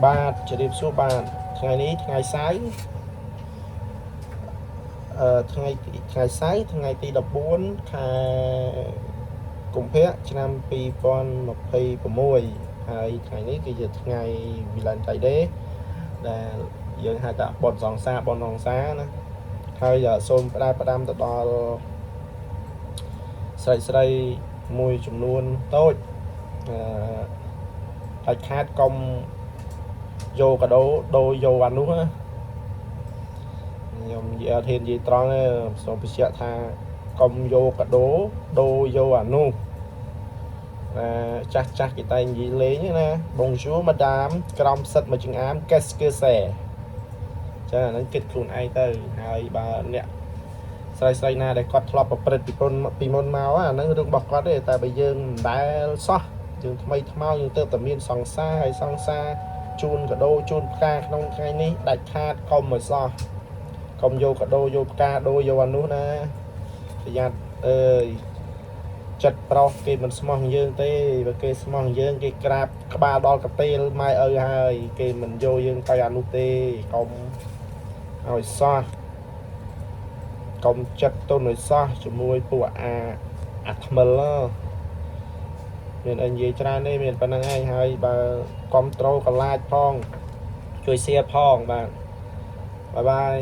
បាទជម្រាបសួរបាទថ្ងៃនេះថ្ងៃសៅរ៍ថ្ងៃសៅរ៍ថ្ងៃទី14ខែកុម្ភៈឆ្នាំ2026ហើយថ្ងៃនេះគឺជាថ្ងៃ Valentine Day ដែលយើងហៅថាបុណ្យសង្សារណាហើយសូមផ្ដាំទៅដល់ស្រីមួយចំនួនតូចហើយខាតកុំយកកាដូដូរយកអានោះណាខ្ញុំនិយាយធាននិយាយត្រង់សូមបញ្ជាក់ថាកុំយកកាដូដូរយកអានោះចាស់គេតែនិយាយលេងណា Bonjour madame ក្រមសិតមួយចង្អាម Qu'est-ce que c'est ចាអាហ្នឹងគិតខ្លួនឯងទៅហើយបើអ្នកស្រីណាដែលគាត់ធ្លាប់ប្រព្រឹត្តពីមុនមកអាហ្នឹងរឿងរបស់គាត់ទេតែបើយើងមិនដែលសោះយើងថ្មីថ្មោងយើងទៅតែមានសង្សារហើយសង្សារជូនកាដូជូនផ្កាក្នុងថ្ងៃនេះដាច់ខាតកុំឲ្យសោះកុំយកកាដូយកផ្កាដូរយកអានោះណាប្រយ័ត្នអើយចិត្តប្រុសគេមិនស្មោះយើងទេបើគេស្មោះយើងគេក្រាបក្បាលដល់កទេលម៉ែឪហើយគេមិនយកយើងទៅអានោះទេកុំឲ្យសោះកុំចិត្តទុនឲ្យសោះជាមួយពួកអាថ្មិលមានអីនិយាយច្រើនទេមានប៉ុណ្្នឹងឯងហើយបើគ្រប់ត្រូលកន្លាចផងជួយ share ផងបាទបាយបាយ